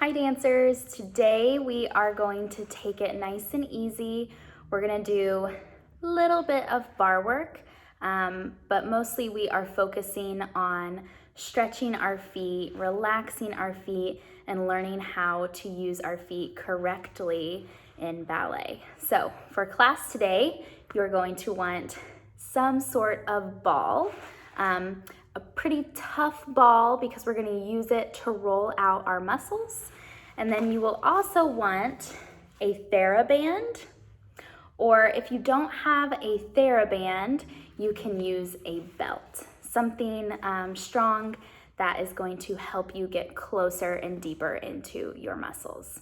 Hi dancers, today we are going to take it nice and easy. We're gonna do a little bit of bar work, but mostly we are focusing on stretching our feet, relaxing our feet, and learning how to use our feet correctly in ballet. So for class today, you're going to want some sort of ball. A pretty tough ball because we're going to use it to roll out our muscles. And then you will also want a theraband, or if you don't have a theraband, you can use a belt, something strong that is going to help you get closer and deeper into your muscles.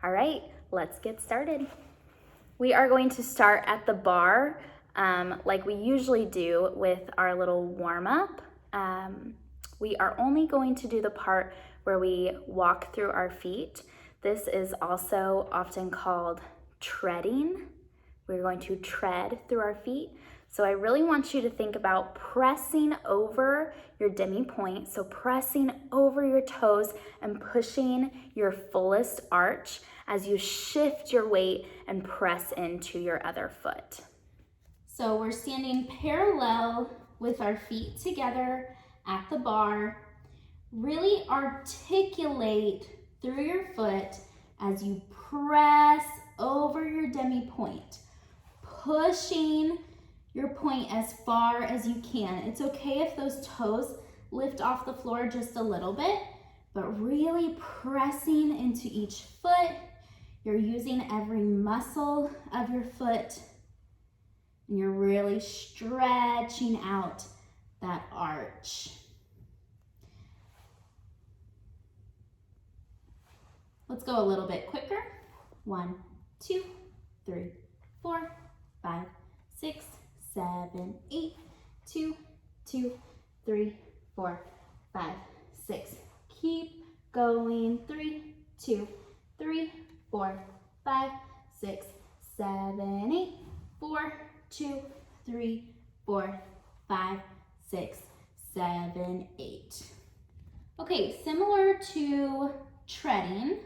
All right, let's get started. We are going to start at the bar like we usually do with our little warm-up. We are only going to do the part where we walk through our feet. This is also often called treading. We're going to tread through our feet. So I really want you to think about pressing over your demi-pointe, so pressing over your toes and pushing your fullest arch as you shift your weight and press into your other foot. So we're standing parallel with our feet together at the bar. Really articulate through your foot as you press over your demi-pointe, pushing your point as far as you can. It's okay if those toes lift off the floor just a little bit, but really pressing into each foot. You're using every muscle of your foot, and you're really stretching out that arch. Let's go a little bit quicker. 1, 2, 3, 4, 5, 6, 7, 8, 2, 2, 3, 4, 5, 6. Keep going. 3, 2, 3, 4, 5, 6, 7, 8, 4, 2, 3, 4, 5, 6, 7, 8. Okay, similar to treading,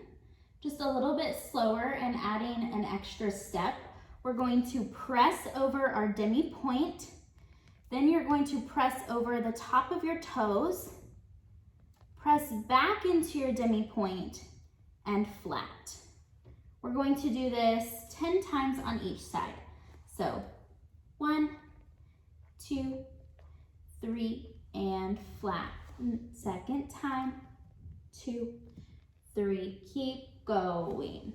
just a little bit slower and adding an extra step. We're going to press over our demi-pointe. Then you're going to press over the top of your toes, press back into your demi-pointe, and flat. We're going to do this 10 times on each side. So 1, 2, 3, and flat. Second time, 2, 3, keep going.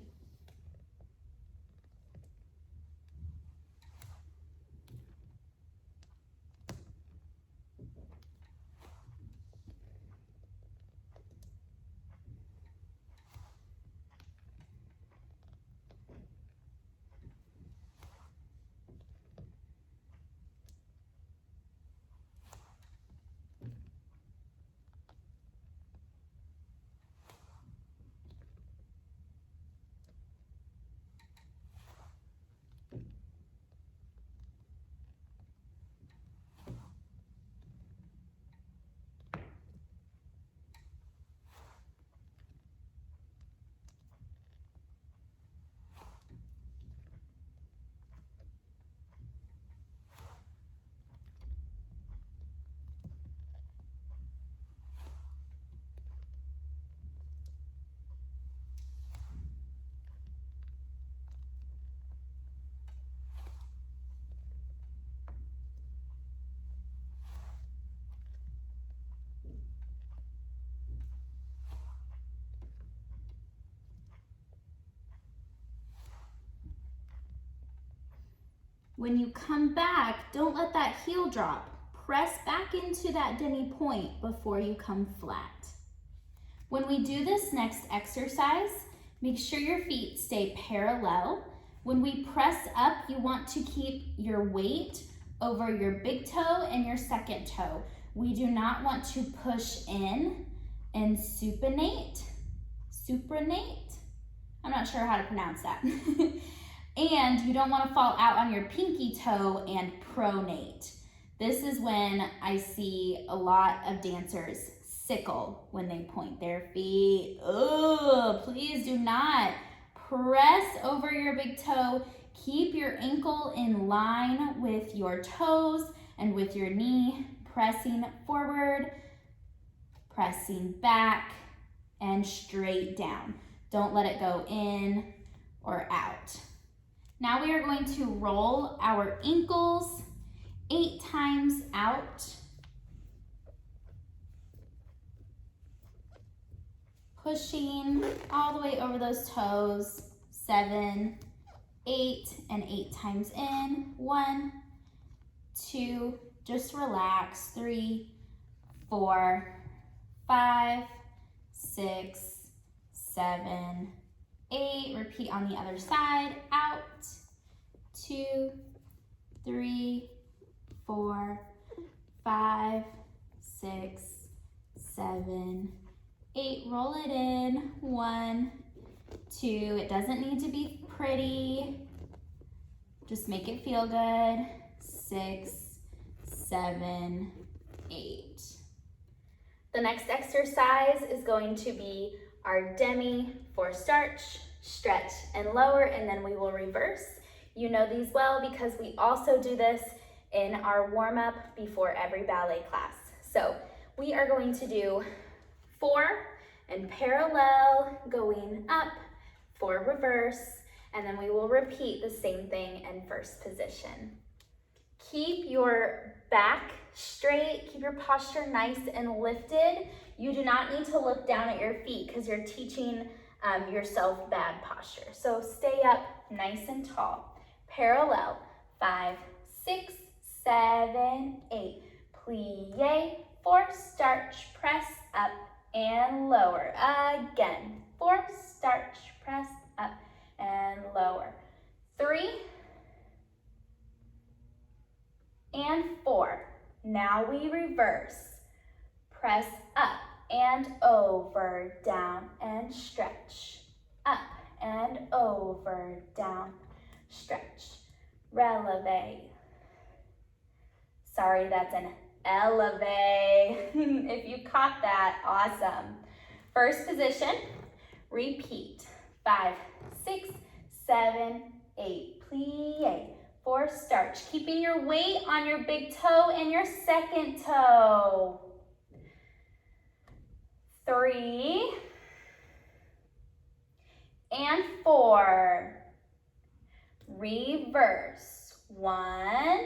When you come back, don't let that heel drop. Press back into that demi-pointe before you come flat. When we do this next exercise, make sure your feet stay parallel. When we press up, you want to keep your weight over your big toe and your second toe. We do not want to push in and supinate. I'm not sure how to pronounce that. And you don't want to fall out on your pinky toe and pronate. This is when I see a lot of dancers sickle when they point their feet. Ugh. Please do not press over your big toe. Keep your ankle in line with your toes and with your knee, pressing forward, pressing back, and straight down. Don't let it go in or out. Now we are going to roll our ankles 8 times out. Pushing all the way over those toes. 7, 8, and 8 times in. 1, 2, just relax. 3, 4, 5, 6, 7, 8. Repeat on the other side. Out. 2, 3, 4, 5, 6, 7, 8. Roll it in. 1, 2. It doesn't need to be pretty. Just make it feel good. 6, 7, 8. The next exercise is going to be our demi for starch, stretch, and lower, and then we will reverse. You know these well because we also do this in our warm-up before every ballet class. So we are going to do 4 and parallel going up, 4 reverse, and then we will repeat the same thing in first position. Keep your back straight, keep your posture nice and lifted. You do not need to look down at your feet because you're teaching yourself bad posture. So stay up nice and tall. Parallel, 5, 6, 7, 8. Plie, 4, starch, press up and lower. Again, 4, starch, press up and lower. 3 and 4. Now we reverse. Press up and over, down and stretch. Up and over, down, stretch. Releve. Sorry, that's an eleve. If you caught that, awesome. First position, repeat. 5, 6, 7, 8. Plie. 4, starch. Keeping your weight on your big toe and your second toe. 3 and 4. Reverse. 1,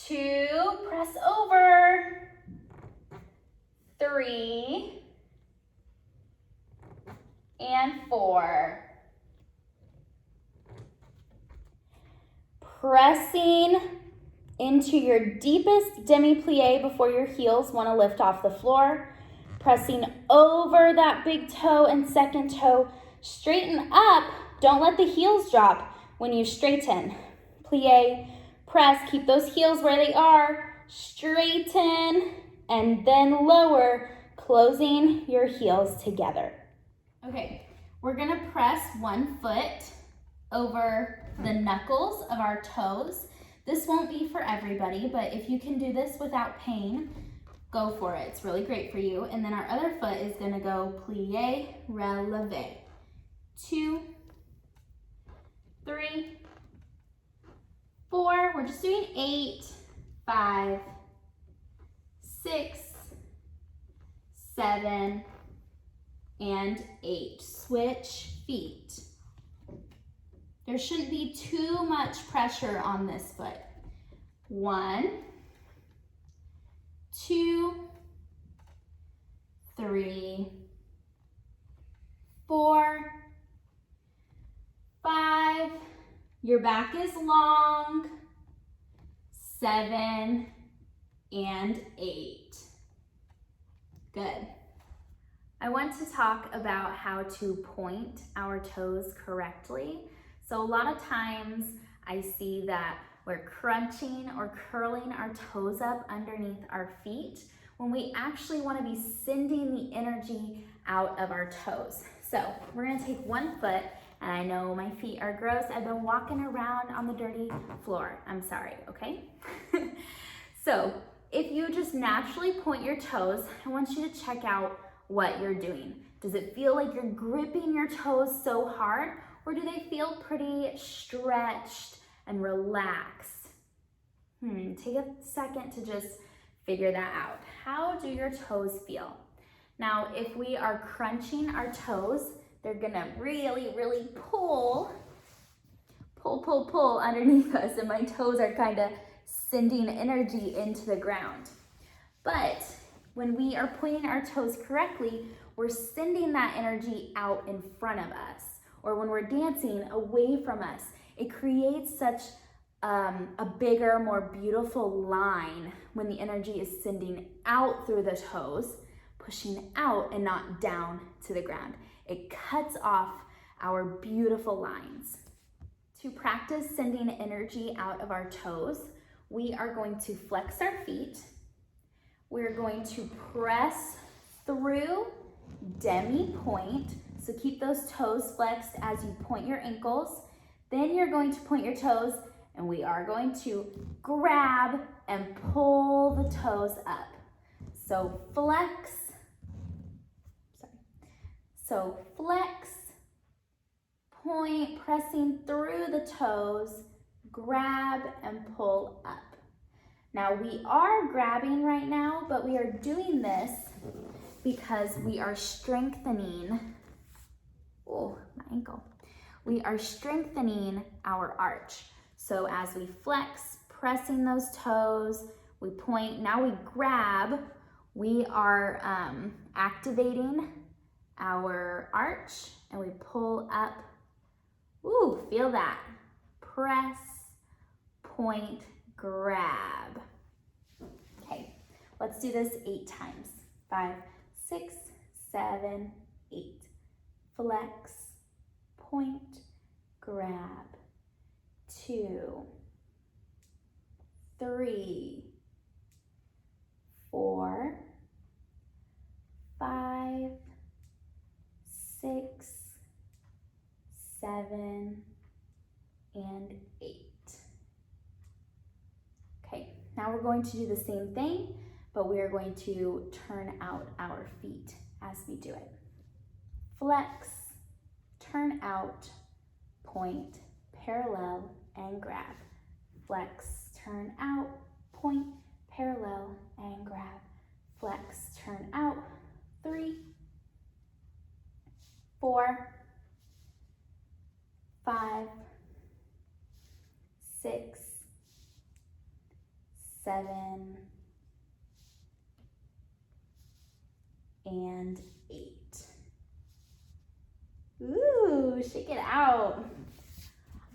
2, press over. 3 and 4. Pressing into your deepest demi-plie before your heels want to lift off the floor. Pressing over that big toe and second toe. Straighten up. Don't let the heels drop when you straighten. Plie, press, keep those heels where they are. Straighten and then lower, closing your heels together. Okay, we're gonna press one foot over the knuckles of our toes. This won't be for everybody, but if you can do this without pain, go for it. It's really great for you. And then our other foot is gonna go plie, releve. 2, 3, 4. We're just doing 8, 5, 6, 7, and 8. Switch feet. There shouldn't be too much pressure on this foot. 1, 2, 3, 4, 5. Your back is long. 7 and 8. Good. I want to talk about how to point our toes correctly. So a lot of times I see that we're crunching or curling our toes up underneath our feet when we actually want to be sending the energy out of our toes. So we're going to take one foot, and I know my feet are gross. I've been walking around on the dirty floor. I'm sorry, okay? So if you just naturally point your toes, I want you to check out what you're doing. Does it feel like you're gripping your toes so hard, or do they feel pretty stretched and relaxed? Take a second to just figure that out. How do your toes feel? Now, if we are crunching our toes, they're gonna really, really pull underneath us, and my toes are kind of sending energy into the ground. But when we are pointing our toes correctly, we're sending that energy out in front of us, or when we're dancing away from us. It creates such a bigger, more beautiful line when the energy is sending out through the toes, pushing out and not down to the ground. It cuts off our beautiful lines. To practice sending energy out of our toes, we are going to flex our feet. We're going to press through demi-point. So keep those toes flexed as you point your ankles. Then you're going to point your toes, and we are going to grab and pull the toes up. So flex, point, pressing through the toes, grab and pull up. Now we are grabbing right now, but we are doing this because we are strengthening, my ankle. We are strengthening our arch. So as we flex, pressing those toes, we point, now we grab, we are activating our arch, and we pull up. Feel that. Press, point, grab. Okay, let's do this 8 times. 5, 6, 7, 8. Flex, point, grab. 2, 3, 4, 5, 6, 7, and 8. Okay, now we're going to do the same thing, but we are going to turn out our feet as we do it. Flex, turn out, point, parallel, and grab. Flex, turn out, point, parallel, and grab. Flex, turn out. 3, 4, 5, 6, 7, and 8. Shake it out.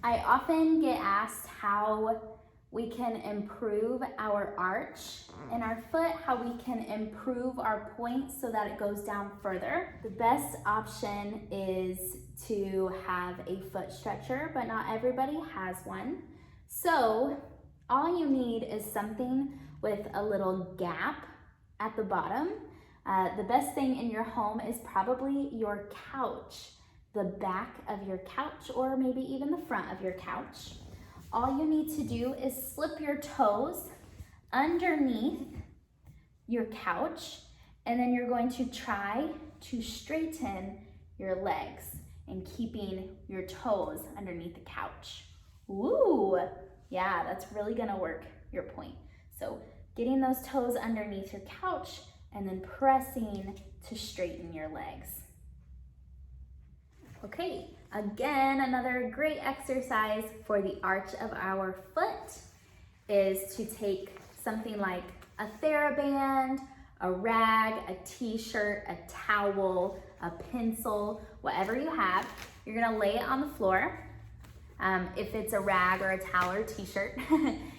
I often get asked how we can improve our arch in our foot, how we can improve our point so that it goes down further. The best option is to have a foot stretcher, but not everybody has one. So all you need is something with a little gap at the bottom. The best thing in your home is probably your couch, the back of your couch, or maybe even the front of your couch. All you need to do is slip your toes underneath your couch, and then you're going to try to straighten your legs and keeping your toes underneath the couch. Yeah, that's really gonna work your point. So getting those toes underneath your couch and then pressing to straighten your legs. Okay, again, another great exercise for the arch of our foot is to take something like a theraband, a rag, a t-shirt, a towel, a pencil, whatever you have. You're gonna lay it on the floor. If it's a rag or a towel or a t-shirt,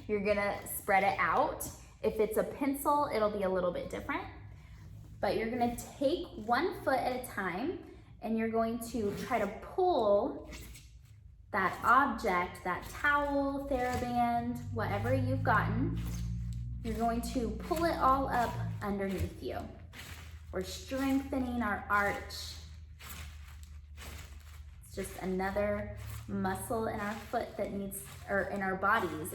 you're gonna spread it out. If it's a pencil, it'll be a little bit different. But you're gonna take one foot at a time, and you're going to try to pull that object, that towel, theraband, whatever you've gotten, you're going to pull it all up underneath you. We're strengthening our arch. It's just another muscle in our foot that needs, or in our bodies,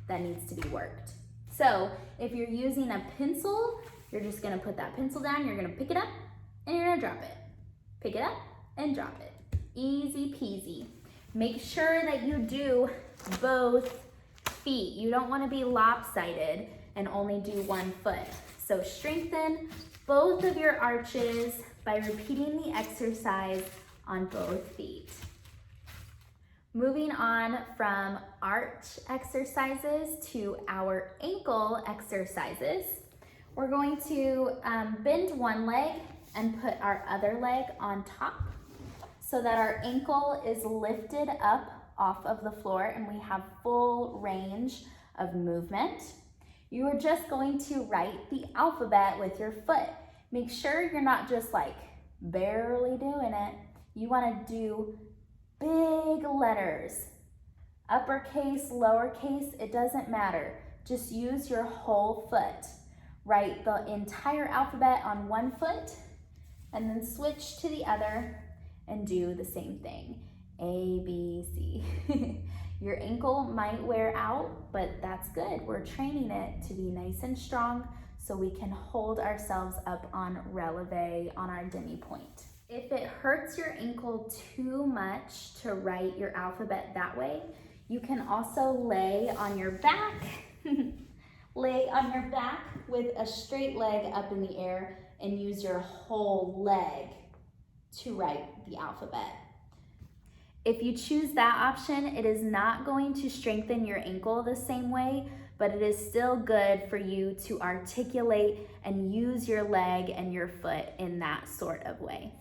that needs to be worked. So if you're using a pencil, you're just gonna put that pencil down, you're gonna pick it up, gonna drop it. Pick it up and drop it. Easy peasy. Make sure that you do both feet. You don't want to be lopsided and only do one foot. So strengthen both of your arches by repeating the exercise on both feet. Moving on from arch exercises to our ankle exercises, we're going to bend one leg and put our other leg on top so that our ankle is lifted up off of the floor and we have full range of movement. You are just going to write the alphabet with your foot. Make sure you're not just like barely doing it. You want to do big letters. Uppercase, lowercase, it doesn't matter. Just use your whole foot. Write the entire alphabet on one foot and then switch to the other and do the same thing. A, B, C. Your ankle might wear out, but that's good. We're training it to be nice and strong so we can hold ourselves up on releve on our demi-pointe. If it hurts your ankle too much to write your alphabet that way, you can also lay on your back. Lay on your back with a straight leg up in the air and use your whole leg to write the alphabet. If you choose that option, it is not going to strengthen your ankle the same way, but it is still good for you to articulate and use your leg and your foot in that sort of way.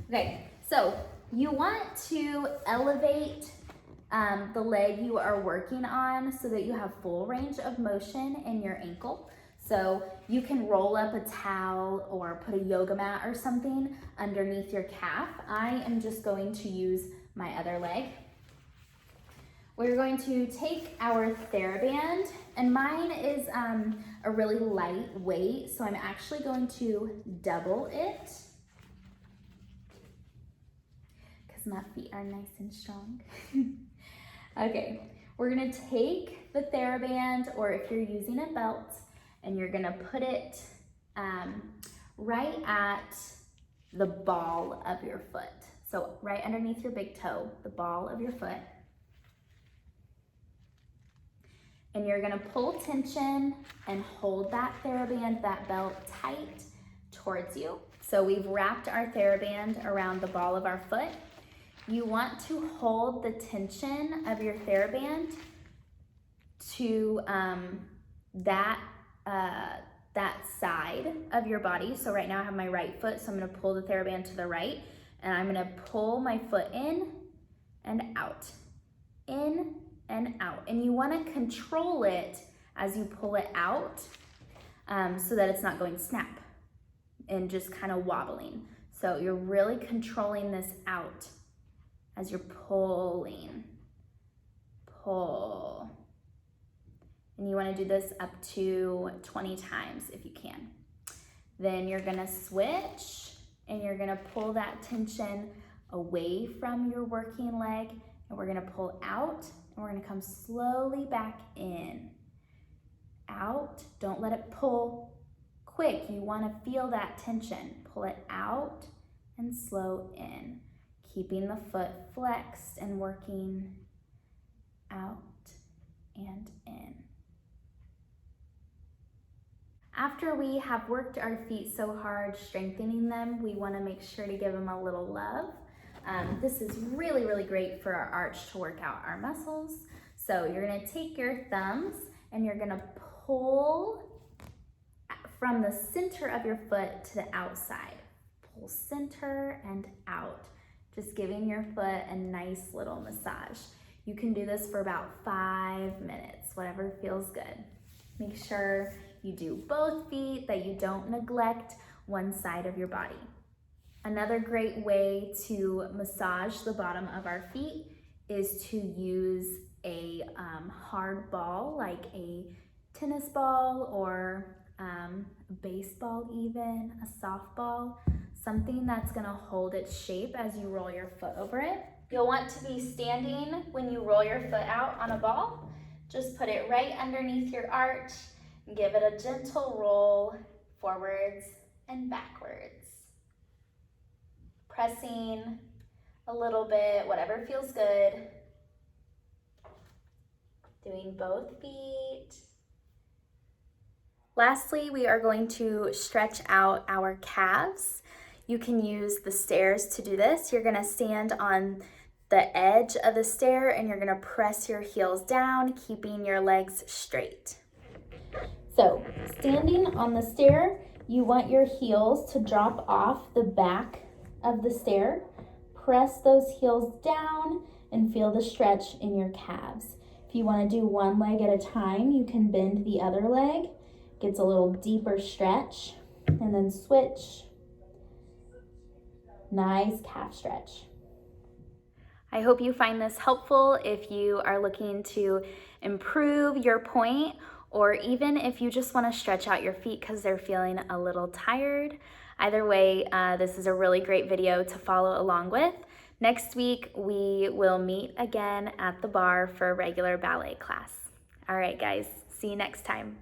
Okay, so you want to elevate the leg you are working on so that you have full range of motion in your ankle. So you can roll up a towel or put a yoga mat or something underneath your calf. I am just going to use my other leg. We're going to take our TheraBand, and mine is a really light weight, so I'm actually going to double it because my feet are nice and strong. Okay, we're gonna take the TheraBand, or if you're using a belt, and you're gonna put it right at the ball of your foot. So right underneath your big toe, the ball of your foot. And you're gonna pull tension and hold that TheraBand, that belt tight towards you. So we've wrapped our TheraBand around the ball of our foot. You want to hold the tension of your TheraBand to that side of your body. So right now I have my right foot, so I'm gonna pull the TheraBand to the right, and I'm gonna pull my foot in and out, in and out. And you wanna control it as you pull it out so that it's not going snap and just kind of wobbling. So you're really controlling this out as you're pulling, pull. And you wanna do this up to 20 times if you can. Then you're gonna switch and you're gonna pull that tension away from your working leg, and we're gonna pull out, and we're gonna come slowly back in. Out, don't let it pull quick. You wanna feel that tension. Pull it out and slow in. Keeping the foot flexed and working out and in. After we have worked our feet so hard, strengthening them, we want to make sure to give them a little love. This is really, really great for our arch to work out our muscles. So you're going to take your thumbs and you're going to pull from the center of your foot to the outside. Pull center and out, just giving your foot a nice little massage. You can do this for about 5 minutes, whatever feels good. Make sure you do both feet, that you don't neglect one side of your body. Another great way to massage the bottom of our feet is to use a hard ball, like a tennis ball or a baseball even, a softball, something that's gonna hold its shape as you roll your foot over it. You'll want to be standing when you roll your foot out on a ball. Just put it right underneath your arch and give it a gentle roll forwards and backwards. pressing a little bit, whatever feels good. Doing both feet. Lastly, we are going to stretch out our calves. You can use the stairs to do this. You're gonna stand on the edge of the stair and you're gonna press your heels down, keeping your legs straight. So, standing on the stair, you want your heels to drop off the back of the stair. Press those heels down and feel the stretch in your calves. If you want to do one leg at a time, you can bend the other leg. Gets a little deeper stretch, and then switch. Nice calf stretch. I hope you find this helpful if you are looking to improve your point, or even if you just want to stretch out your feet because they're feeling a little tired. Either way, this is a really great video to follow along with. Next week, we will meet again at the bar for a regular ballet class. All right, guys, see you next time.